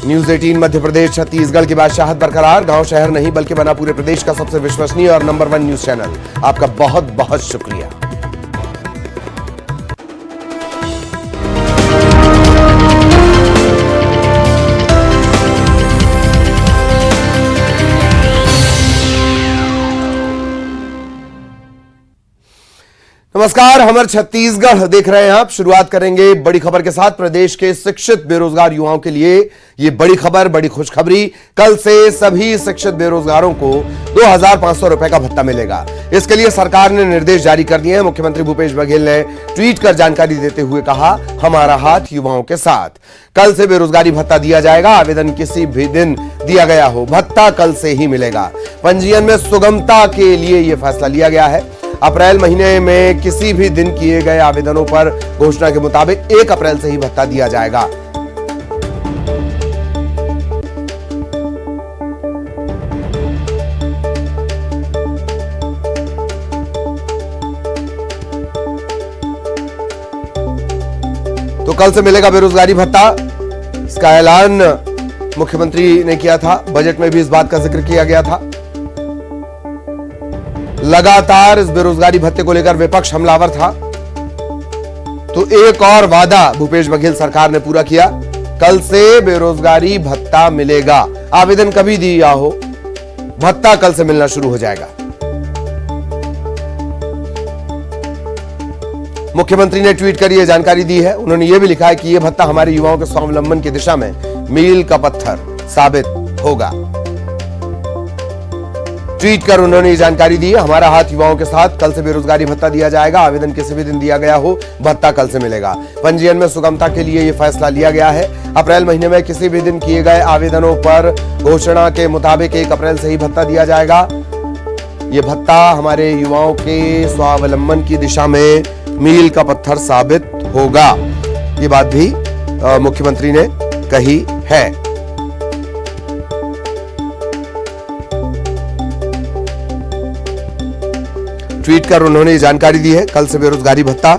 News 18 Madhya Pradesh Chhattisgarh की बादशाहत बरकरार। गांव शहर नहीं बल्कि बना पूरे प्रदेश का सबसे विश्वसनीय और नंबर 1 न्यूज चैनल। आपका बहुत बहुत शुक्रिया। नमस्कार, हमर छत्तीसगढ़ देख रहे हैं आप। शुरुआत करेंगे बड़ी खबर के साथ। प्रदेश के शिक्षित बेरोजगार युवाओं के लिए ये बड़ी खबर, बड़ी खुशखबरी। कल से सभी शिक्षित बेरोजगारों को 2500 रुपए का भत्ता मिलेगा। इसके लिए सरकार ने निर्देश जारी कर दिए हैं। मुख्यमंत्री भूपेश बघेल ने ट्वीट कर जानकारी देते हुए कहा, हमारा हाथ युवाओं के साथ। कल से बेरोजगारी भत्ता दिया जाएगा। आवेदन किसी भी दिन दिया गया हो, भत्ता कल से ही मिलेगा। पंजीयन में सुगमता के लिए यह फैसला लिया गया है। अप्रैल महीने में किसी भी दिन किए गए आवेदनों पर घोषणा के मुताबिक 1 अप्रैल से ही भत्ता दिया जाएगा। तो कल से मिलेगा बेरोजगारी भत्ता। इसका ऐलान मुख्यमंत्री ने किया था। बजट में भी इस बात का जिक्र किया गया था। लगातार इस बेरोजगारी भत्ते को लेकर विपक्ष हमलावर था, तो एक और वादा भूपेश बघेल सरकार ने पूरा किया। कल से बेरोजगारी भत्ता मिलेगा। आवेदन कभी दिया हो, भत्ता कल से मिलना शुरू हो जाएगा। मुख्यमंत्री ने ट्वीट कर यह जानकारी दी है। उन्होंने यह भी लिखा है कि यह भत्ता हमारे युवाओं के स्वावलंबन की दिशा में मील का पत्थर साबित होगा। ट्वीट कर उन्होंने जानकारी दी, हमारा हाथ युवाओं के साथ। कल से बेरोजगारी भत्ता दिया जाएगा। आवेदन किसी भी दिन दिया गया हो, भत्ता कल से मिलेगा। पंजीयन में सुगमता के लिए यह फैसला लिया गया है। अप्रैल महीने में किसी भी दिन किए गए आवेदनों पर घोषणा के मुताबिक 1 अप्रैल से ही भत्ता दिया जाएगा। यह भत्ता हमारे युवाओं के स्वावलंबन की दिशा में मील का पत्थर साबित होगा। ये बात भी मुख्यमंत्री ने कही है। ट्वीट कर उन्होंने जानकारी दी है। कल से बेरोजगारी भत्ता।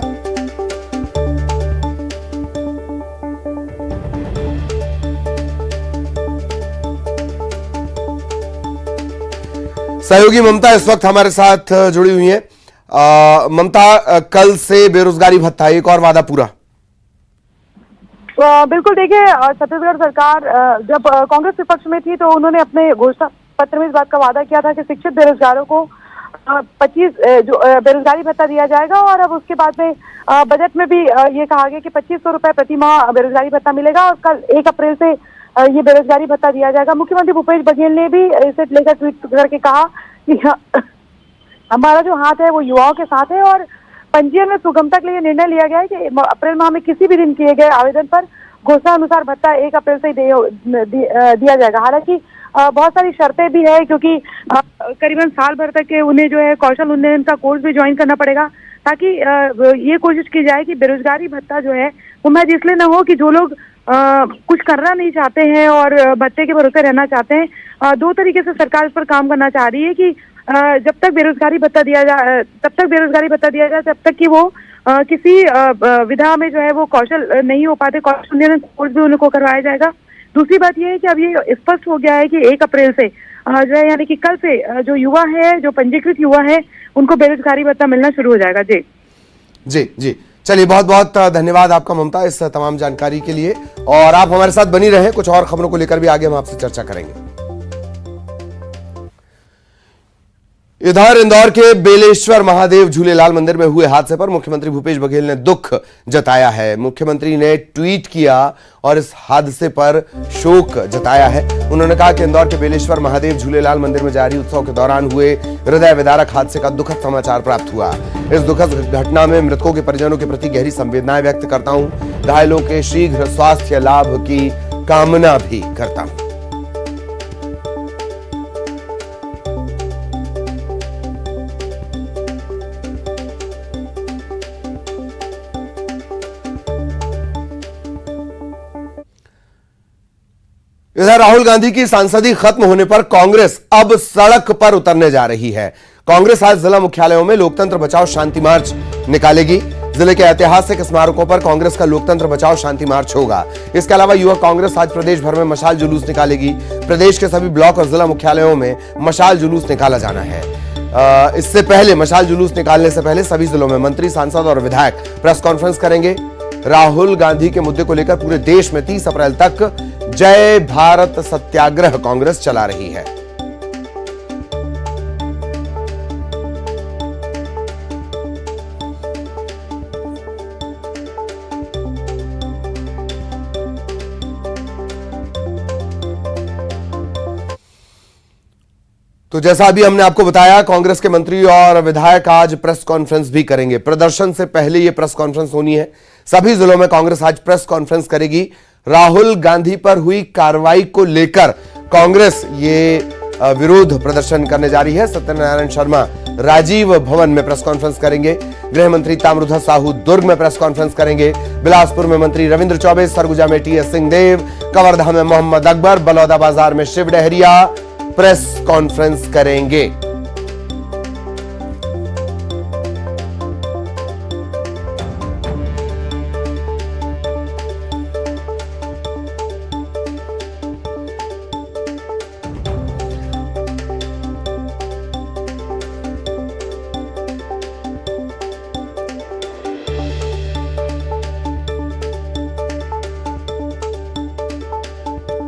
सहयोगी ममता इस वक्त हमारे साथ जुड़ी हुई हैं। ममता, कल से बेरोजगारी भत्ता, एक और वादा पूरा। बिल्कुल, देखिए, छत्तीसगढ़ सरकार जब कांग्रेस विपक्ष में थी तो उन्होंने अपने घोषणा पत्र में इस बात का वादा किया था कि शिक्षित बेरोजगारों को 25 जो बेरोजगारी भत्ता दिया जाएगा। और अब उसके बाद में बजट में भी ये कहा गया कि 2500 रुपए प्रति माह बेरोजगारी भत्ता मिलेगा और कल 1 अप्रैल से ये बेरोजगारी भत्ता दिया जाएगा। मुख्यमंत्री भूपेश बघेल ने भी इसे लेकर ट्वीट करके कहा कि हमारा जो हाथ है वो युवाओं के साथ है और पंजीयन में सुगमता के लिए निर्णय लिया गया है कि अप्रैल माह में किसी भी दिन किए गए आवेदन पर घोषणा अनुसार भत्ता 1 अप्रैल से दिया जाएगा। हालांकि बहुत सारी शर्तें भी है, क्योंकि करीबन साल भर तक के उन्हें जो है कौशल उन्नयन का कोर्स भी ज्वाइन करना पड़ेगा, ताकि ये कोशिश की जाए कि बेरोजगारी भत्ता जो है वो महज इसलिए न हो कि जो लोग कुछ करना नहीं चाहते हैं और भत्ते के भरोसे रहना चाहते हैं। 2 तरीके से सरकार इस पर काम करना चाह रही है कि जब तक बेरोजगारी भत्ता दिया जाए तब तक बेरोजगारी भत्ता दिया जाए, जब तक कि वो किसी विधा में जो है वो कौशल नहीं हो पाते, कौशल उन्नयन कोर्स भी उनको करवाया जाएगा। दूसरी बात यह है कि अब ये स्पष्ट हो गया है कि 1 अप्रैल से जो है, यानी कि कल से जो युवा है, जो पंजीकृत युवा है, उनको बेरोजगारी भत्ता मिलना शुरू हो जाएगा। जी जी जी, चलिए, बहुत बहुत धन्यवाद आपका ममता इस तमाम जानकारी के लिए। और आप हमारे साथ बनी रहें, कुछ और खबरों को लेकर भी आगे हम आपसे चर्चा करेंगे। इधर इंदौर के बेलेश्वर महादेव झूलेलाल मंदिर में हुए हादसे पर मुख्यमंत्री भूपेश बघेल ने दुख जताया है। मुख्यमंत्री ने ट्वीट किया और इस हादसे पर शोक जताया है। उन्होंने कहा कि इंदौर के बेलेश्वर महादेव झूलेलाल मंदिर में जारी उत्सव के दौरान हुए हृदय विदारक हादसे का दुखद समाचार प्राप्त हुआ। इस दुखद घटना में मृतकों के परिजनों के प्रति गहरी संवेदनाएं व्यक्त करता हूं। घायलों के शीघ्र स्वास्थ्य लाभ की कामना भी करता हूं। इधर राहुल गांधी की सांसदी खत्म होने पर कांग्रेस अब सड़क पर उतरने जा रही है। कांग्रेस आज जिला मुख्यालयों में लोकतंत्र बचाओ शांति मार्च निकालेगी। जिले के ऐतिहासिक स्मारकों पर कांग्रेस का लोकतंत्र बचाओ शांति मार्च होगा। इसके अलावा युवक कांग्रेस आज प्रदेश भर में मशाल जुलूस निकालेगी। प्रदेश के सभी ब्लॉक और जिला मुख्यालयों में मशाल जुलूस निकाला जाना है। इससे पहले मशाल जुलूस निकालने से पहले सभी जिलों में मंत्री, सांसद और विधायक प्रेस कॉन्फ्रेंस करेंगे। राहुल गांधी के मुद्दे को लेकर पूरे देश में 30 अप्रैल तक जय भारत सत्याग्रह कांग्रेस चला रही है। तो जैसा अभी हमने आपको बताया, कांग्रेस के मंत्री और विधायक आज प्रेस कॉन्फ्रेंस भी करेंगे। प्रदर्शन से पहले यह प्रेस कॉन्फ्रेंस होनी है। सभी जिलों में कांग्रेस आज प्रेस कॉन्फ्रेंस करेगी। राहुल गांधी पर हुई कार्रवाई को लेकर कांग्रेस ये विरोध प्रदर्शन करने जा रही है। सत्यनारायण शर्मा राजीव भवन में प्रेस कॉन्फ्रेंस करेंगे। गृह मंत्री ताम्रध्वज साहू दुर्ग में प्रेस कॉन्फ्रेंस करेंगे। बिलासपुर में मंत्री रविंद्र चौबे, सरगुजा में टीएस सिंहदेव, कवर्धा में मोहम्मद अकबर, बलौदाबाजार में शिव डहरिया प्रेस कॉन्फ्रेंस करेंगे।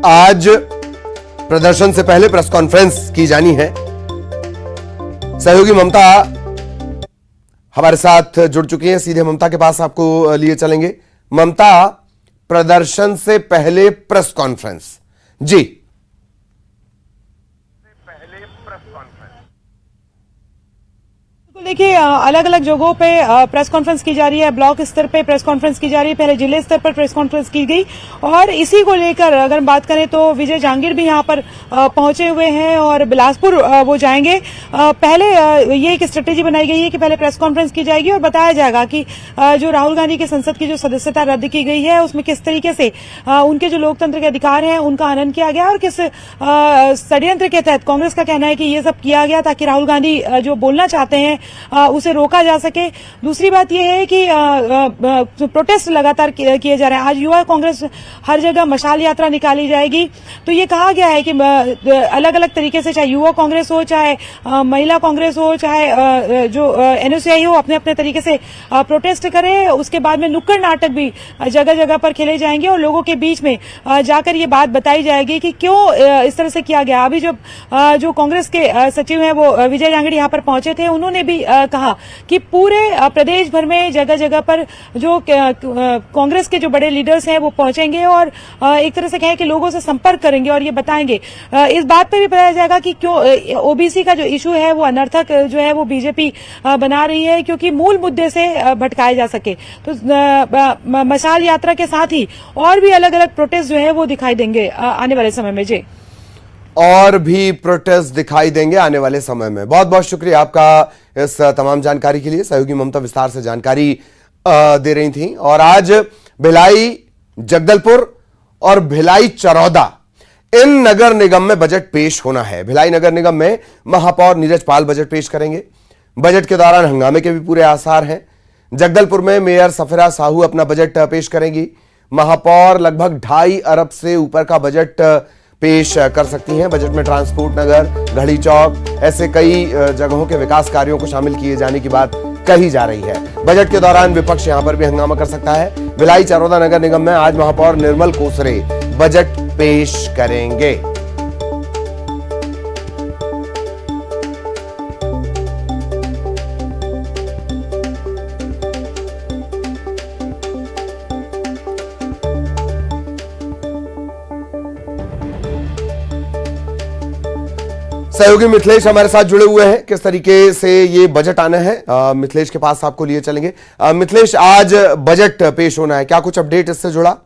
आज प्रदर्शन से पहले प्रेस कॉन्फ्रेंस की जानी है। सहयोगी ममता हमारे साथ जुड़ चुकी हैं, सीधे ममता के पास आपको लिए चलेंगे। ममता, प्रदर्शन से पहले प्रेस कॉन्फ्रेंस, जी। देखिए, अलग अलग जगहों पे प्रेस कॉन्फ्रेंस की जा रही है। ब्लॉक स्तर पे प्रेस कॉन्फ्रेंस की जा रही है, पहले जिले स्तर पर प्रेस कॉन्फ्रेंस की गई और इसी को लेकर अगर बात करें तो विजय जहांगीर भी यहां पर पहुंचे हुए हैं और बिलासपुर वो जाएंगे। पहले ये एक स्ट्रेटेजी बनाई गई है कि पहले प्रेस कॉन्फ्रेंस की जाएगी और बताया जाएगा कि जो राहुल गांधी की संसद की जो सदस्यता रद्द की गई है उसमें किस तरीके से उनके जो लोकतंत्र के अधिकार हैं उनका हनन किया गया और किस षड्यंत्र के तहत कांग्रेस का कहना है कि ये सब किया गया ताकि राहुल गांधी जो बोलना चाहते हैं उसे रोका जा सके। दूसरी बात यह है कि प्रोटेस्ट लगातार किए जा रहे हैं। आज युवा कांग्रेस हर जगह मशाल यात्रा निकाली जाएगी। तो ये कहा गया है कि अलग अलग तरीके से, चाहे युवा कांग्रेस हो, चाहे महिला कांग्रेस हो, चाहे जो एनएसयूआई हो, अपने अपने तरीके से प्रोटेस्ट करें। उसके बाद में नुक्कड़ नाटक भी जगह जगह पर खेले जाएंगे और लोगों के बीच में जाकर ये बात बताई जाएगी कि क्यों इस तरह से किया गया। अभी जब जो कांग्रेस के सचिव हैं वो विजय जहांगीर यहाँ पर पहुंचे थे, उन्होंने भी कहा कि पूरे प्रदेश भर में जगह जगह पर जो कांग्रेस के जो बड़े लीडर्स हैं वो पहुंचेंगे और एक तरह से कहें कि लोगों से संपर्क करेंगे और ये बताएंगे। इस बात पर भी बताया जाएगा कि क्यों ओबीसी का जो इशू है वो अनर्थक जो है वो बीजेपी बना रही है, क्योंकि मूल मुद्दे से भटकाया जा सके। तो मशाल यात्रा के साथ ही और भी अलग अलग प्रोटेस्ट जो है वो दिखाई देंगे आने वाले समय में। जी, और भी प्रोटेस्ट दिखाई देंगे आने वाले समय में। बहुत बहुत शुक्रिया आपका इस तमाम जानकारी के लिए। सहयोगी ममता विस्तार से जानकारी दे रही थी। और आज भिलाई, जगदलपुर और भिलाई चरौदा इन नगर निगम में बजट पेश होना है। भिलाई नगर निगम में महापौर नीरज पाल बजट पेश करेंगे। बजट के दौरान हंगामे के भी पूरे आसार हैं। जगदलपुर में मेयर सफिरा साहू अपना बजट पेश करेंगी। महापौर लगभग 2.5 अरब से ऊपर का बजट पेश कर सकती हैं। बजट में ट्रांसपोर्ट नगर, घड़ी चौक, ऐसे कई जगहों के विकास कार्यों को शामिल किए जाने की बात कही जा रही है। बजट के दौरान विपक्ष यहां पर भी हंगामा कर सकता है। भिलाई चरौदा नगर निगम में आज महापौर निर्मल कोसरे बजट पेश करेंगे। सहयोगी मिथिलेश हमारे साथ जुड़े हुए हैं। किस तरीके से ये बजट आना है, मिथिलेश के पास आपको लिए चलेंगे। मिथिलेश, आज बजट पेश होना है, क्या कुछ अपडेट इससे जुड़ा?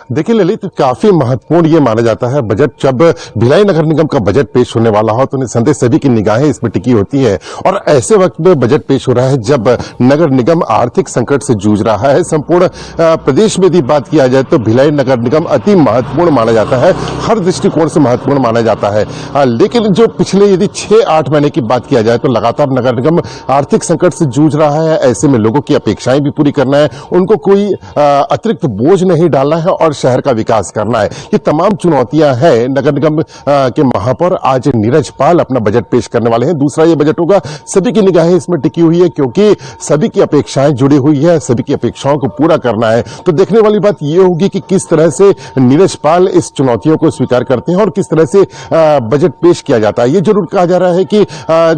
देखिए ललित, काफी महत्वपूर्ण ये माना जाता है बजट। जब भिलाई नगर निगम का बजट पेश होने वाला हो तो निसंदेह सभी की निगाहें इसमें टिकी होती है, और ऐसे वक्त में बजट पेश हो रहा है जब नगर निगम आर्थिक संकट से जूझ रहा है। संपूर्ण प्रदेश में यदि बात किया जाए तो भिलाई नगर निगम अति महत्वपूर्ण माना जाता है, हर दृष्टिकोण से महत्वपूर्ण माना जाता है। लेकिन जो पिछले यदि 6-8 महीने की बात किया जाए तो लगातार नगर निगम आर्थिक संकट से जूझ रहा है। ऐसे में लोगों की अपेक्षाएं भी पूरी करना है, उनको कोई अतिरिक्त बोझ नहीं डालना है और शहर का विकास करना है। ये तमाम चुनौतियां हैं। नगर निगम के महापौर आज नीरज पाल अपना बजट पेश करने वाले हैं। दूसरा ये बजट होगा, सभी की निगाहें इसमें टिकी हुई है क्योंकि सभी की अपेक्षाएं जुड़ी हुई है, सभी की अपेक्षाओं को पूरा करना है। तो देखने वाली बात ये होगी कि किस तरह से नीरज पाल इस चुनौतियों को स्वीकार करते हैं और किस तरह से बजट पेश किया जाता है। ये जरूर कहा जा रहा है कि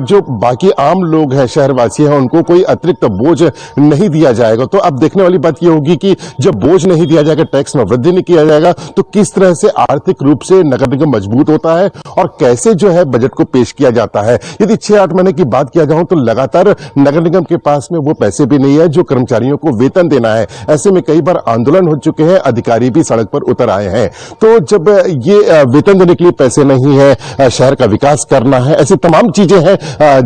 जो बाकी आम लोग हैं, शहरवासी हैं, उनको कोई अतिरिक्त बोझ नहीं दिया जाएगा। तो अब देखने वाली बात ये होगी कि जब बोझ नहीं दिया जाएगा, टैक्स में वृद्धि नहीं किया जाएगा, तो किस तरह से आर्थिक रूप से नगर निगम मजबूत होता है और कैसे जो है बजट को पेश किया जाता है। यदि 6-8 महीने की बात किया जाऊं तो लगातार नगर निगम के पास में वो पैसे भी नहीं है जो कर्मचारियों को वेतन देना है। ऐसे में कई बार आंदोलन हो चुके हैं, अधिकारी भी सड़क पर उतर आए हैं। तो जब ये वेतन देने के लिए पैसे नहीं है, शहर का विकास करना है, ऐसी तमाम चीजें हैं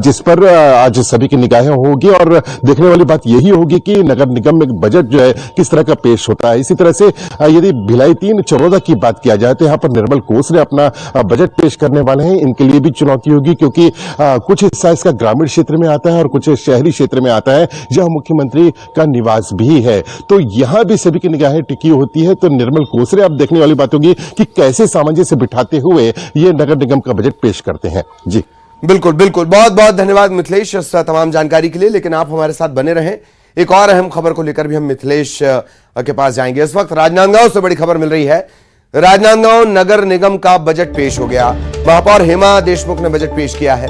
जिस पर आज सभी की निगाहें होगी और देखने वाली बात यही होगी कि नगर निगम में बजट जो है किस तरह का पेश होता है। इसी तरह से यदि भिलाई 3 चरोदा की बात किया जाए तो यहाँ पर निर्मल कोसरे अपना बजट पेश करने वाले हैं। इनके लिए भी चुनौती होगी क्योंकि कुछ हिस्सा इसका ग्रामीण क्षेत्र में आता है और कुछ शहरी क्षेत्र में आता है जहां मुख्यमंत्री का निवास भी है। तो यहां भी सभी की निगाहें टिकी होती है। तो निर्मल कोसरे अब देखने वाली बात होगी कि कैसे सामंजस्य बिठाते हुए ये नगर निगम का बजट पेश करते हैं। जी बिल्कुल बिल्कुल, बहुत बहुत धन्यवाद मिथिलेश इस तमाम जानकारी के लिए। लेकिन आप हमारे साथ बने रहें, एक और अहम खबर को लेकर भी हम मिथिलेश के पास जाएंगे। इस वक्त राजनांदगांव से बड़ी खबर मिल रही है। राजनांदगांव नगर निगम का बजट पेश हो गया। महापौर हेमा देशमुख ने बजट पेश किया है।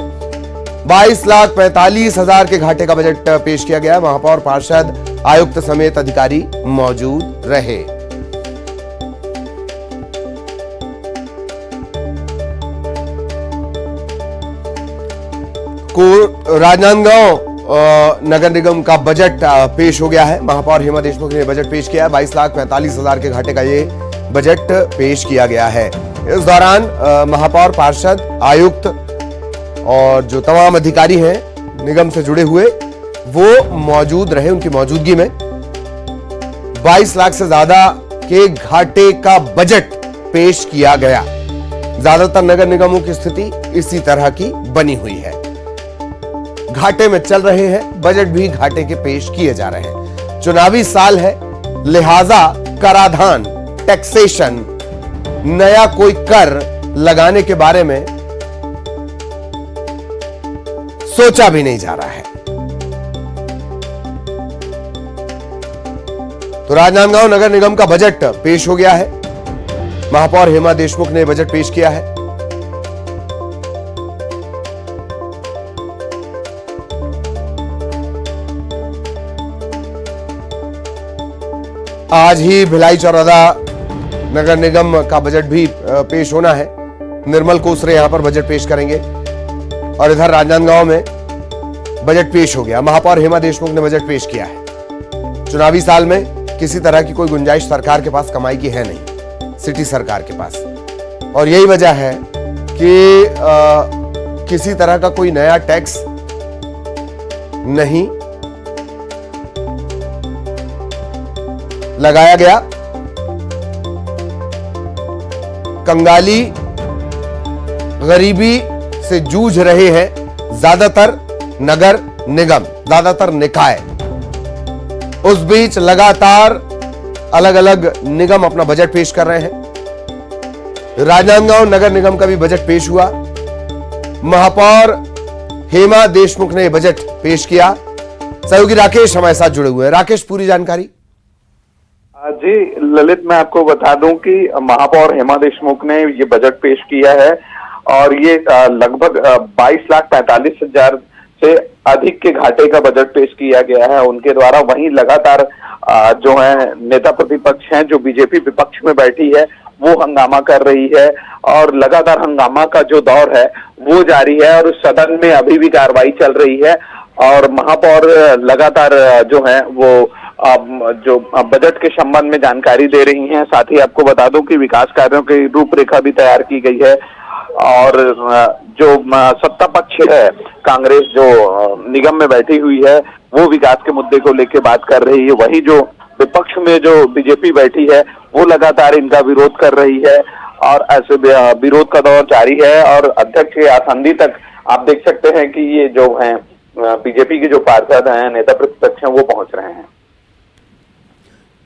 22,45,000 के घाटे का बजट पेश किया गया। महापौर, पार्षद, आयुक्त समेत अधिकारी मौजूद रहे। राजनांदगांव नगर निगम का बजट पेश हो गया है। महापौर हेमा देशमुख ने बजट पेश किया है। 22,45,000 के घाटे का ये बजट पेश किया गया है। इस दौरान महापौर, पार्षद, आयुक्त और जो तमाम अधिकारी हैं निगम से जुड़े हुए वो मौजूद रहे। उनकी मौजूदगी में 22 लाख से ज्यादा के घाटे का बजट पेश किया गया। ज्यादातर नगर निगमों की स्थिति इसी तरह की बनी हुई है, घाटे में चल रहे हैं, बजट भी घाटे के पेश किए जा रहे हैं। चुनावी साल है, लिहाजा कराधान, टैक्सेशन, नया कोई कर लगाने के बारे में सोचा भी नहीं जा रहा है। तो राजनांदगांव नगर निगम का बजट पेश हो गया है। महापौर हेमा देशमुख ने बजट पेश किया है। आज ही भिलाई चौरादा नगर निगम का बजट भी पेश होना है। निर्मल कोसरे यहां पर बजट पेश करेंगे और इधर राजनांदगांव में बजट पेश हो गया। महापौर हेमा देशमुख ने बजट पेश किया है। चुनावी साल में किसी तरह की कोई गुंजाइश सरकार के पास कमाई की है नहीं, सिटी सरकार के पास, और यही वजह है कि किसी तरह का कोई नया टैक्स नहीं लगाया गया। कंगाली, गरीबी से जूझ रहे हैं ज्यादातर नगर निगम, ज्यादातर निकाय। उस बीच लगातार अलग अलग निगम अपना बजट पेश कर रहे हैं। राजनांदगांव नगर निगम का भी बजट पेश हुआ। महापौर हेमा देशमुख ने बजट पेश किया। सहयोगी राकेश हमारे साथ जुड़े हुए हैं। राकेश, पूरी जानकारी। जी ललित, मैं आपको बता दूं कि महापौर हेमा देशमुख ने ये बजट पेश किया है और ये लगभग 22,45,000 से अधिक के घाटे का बजट पेश किया गया है उनके द्वारा। वहीं लगातार जो है नेता प्रतिपक्ष हैं, जो बीजेपी विपक्ष में बैठी है, वो हंगामा कर रही है और लगातार हंगामा का जो दौर है वो जारी है और सदन में अभी भी कार्रवाई चल रही है और महापौर लगातार जो है वो जो बजट के संबंध में जानकारी दे रही हैं। साथ ही आपको बता दूं कि विकास कार्यों की रूपरेखा भी तैयार की गई है और जो सत्ता पक्ष है, कांग्रेस जो निगम में बैठी हुई है, वो विकास के मुद्दे को लेकर बात कर रही है। वही जो विपक्ष में जो बीजेपी बैठी है, वो लगातार इनका विरोध कर रही है और ऐसे विरोध का दौर जारी है और अध्यक्ष के आसंदी तक आप देख सकते हैं कि ये जो हैं बीजेपी के जो पार्षद हैं, नेता प्रतिपक्ष हैं, वो पहुंच रहे हैं।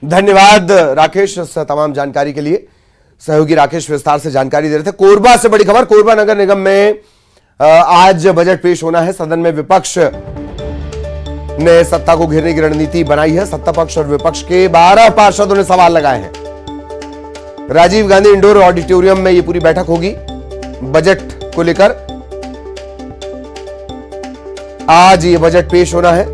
धन्यवाद राकेश इस तमाम जानकारी के लिए। सहयोगी राकेश विस्तार से जानकारी दे रहे थे। कोरबा से बड़ी खबर, कोरबा नगर निगम में आज बजट पेश होना है। सदन में विपक्ष ने सत्ता को घेरने की रणनीति बनाई है। सत्ता पक्ष और विपक्ष के 12 पार्षदों ने सवाल लगाए हैं। राजीव गांधी इंडोर ऑडिटोरियम में यह पूरी बैठक होगी बजट को लेकर। आज ये बजट पेश होना है।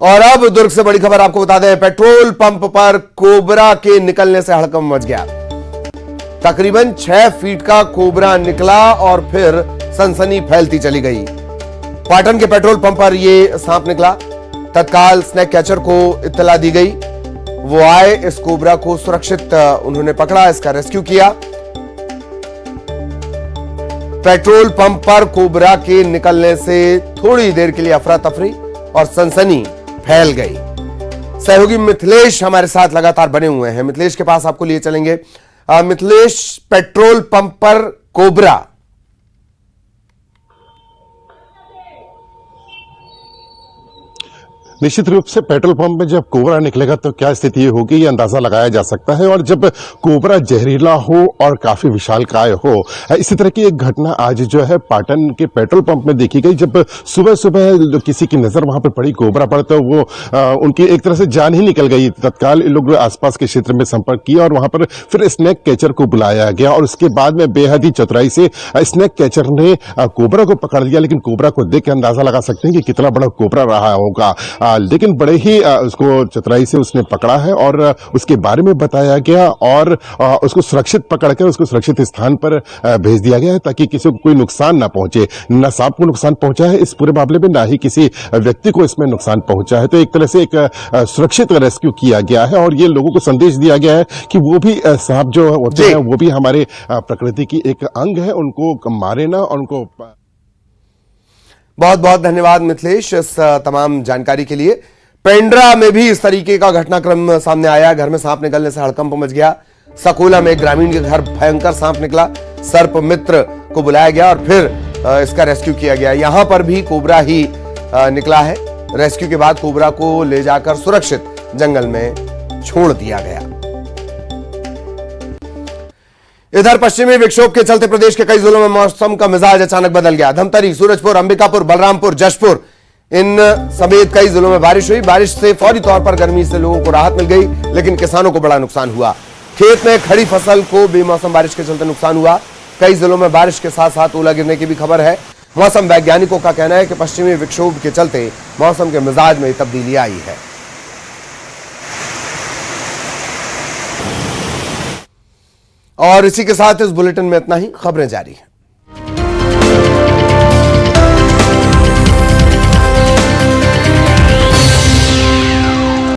और अब दुर्ग से बड़ी खबर आपको बता दें, पेट्रोल पंप पर कोबरा के निकलने से हड़कंप मच गया। तकरीबन 6 फीट का कोबरा निकला और फिर सनसनी फैलती चली गई। पाटन के पेट्रोल पंप पर यह सांप निकला। तत्काल स्नैक कैचर को इत्तला दी गई। वो आए, इस कोबरा को सुरक्षित उन्होंने पकड़ा, इसका रेस्क्यू किया। पेट्रोल पंप पर कोबरा के निकलने से थोड़ी देर के लिए अफरा तफरी और सनसनी फैल गई। सहयोगी मिथिलेश हमारे साथ लगातार बने हुए हैं। मिथिलेश के पास आपको लिए चलेंगे। मिथिलेश, पेट्रोल पंप पर कोबरा, निश्चित रूप से पेट्रोल पंप में जब कोबरा निकलेगा तो क्या स्थिति होगी, ये अंदाजा लगाया जा सकता है। और जब कोबरा जहरीला हो और काफी विशालकाय हो, इसी तरह की एक घटना आज जो है पाटन के पेट्रोल पंप में देखी गई। जब सुबह सुबह किसी की नजर वहां पर पड़ी कोबरा पर, तो वो उनकी एक तरह से जान ही निकल गई। तत्काल लोग आसपास के क्षेत्र में संपर्क किया और वहां पर फिर स्नैक कैचर को बुलाया गया और उसके बाद में बेहद ही चतुराई से स्नैक कैचर ने कोबरा को पकड़ लिया। लेकिन कोबरा को देख के अंदाजा लगा सकते हैं कि कितना बड़ा कोबरा रहा होगा। लेकिन बड़े ही उसको चतुराई से उसने पकड़ा है और उसके बारे में बताया गया और उसको सुरक्षित पकड़कर उसको सुरक्षित स्थान पर भेज दिया गया है ताकि किसी को कोई नुकसान ना पहुंचे। न सांप को नुकसान पहुंचा है इस पूरे मामले में, ना ही किसी व्यक्ति को इसमें नुकसान पहुंचा है। तो एक तरह से एक सुरक्षित रेस्क्यू किया गया है और ये लोगों को संदेश दिया गया है कि वो भी सांप जो होते हैं वो भी हमारे प्रकृति की एक अंग है, उनको मारे ना और उनको। बहुत बहुत धन्यवाद मिथिलेश इस तमाम जानकारी के लिए। पेंड्रा में भी इस तरीके का घटनाक्रम सामने आया। घर में सांप निकलने से हड़कंप मच गया। सकोला में एक ग्रामीण के घर भयंकर सांप निकला। सर्प मित्र को बुलाया गया और फिर इसका रेस्क्यू किया गया। यहां पर भी कोबरा ही निकला है। रेस्क्यू के बाद कोबरा को ले जाकर सुरक्षित जंगल में छोड़ दिया गया। इधर पश्चिमी विक्षोभ के चलते प्रदेश के कई जिलों में मौसम का मिजाज अचानक बदल गया। धमतरी, सूरजपुर, अंबिकापुर, बलरामपुर, जशपुर इन समेत कई जिलों में बारिश हुई। बारिश से फौरी तौर पर गर्मी से लोगों को राहत मिल गई, लेकिन किसानों को बड़ा नुकसान हुआ। खेत में खड़ी फसल को बेमौसम बारिश के चलते नुकसान हुआ। कई जिलों में बारिश के साथ साथ ओला गिरने की भी खबर है। मौसम वैज्ञानिकों का कहना है कि पश्चिमी विक्षोभ के चलते मौसम के मिजाज में तब्दीली आई है। और इसी के साथ इस बुलेटिन में इतना ही। खबरें जारी हैं।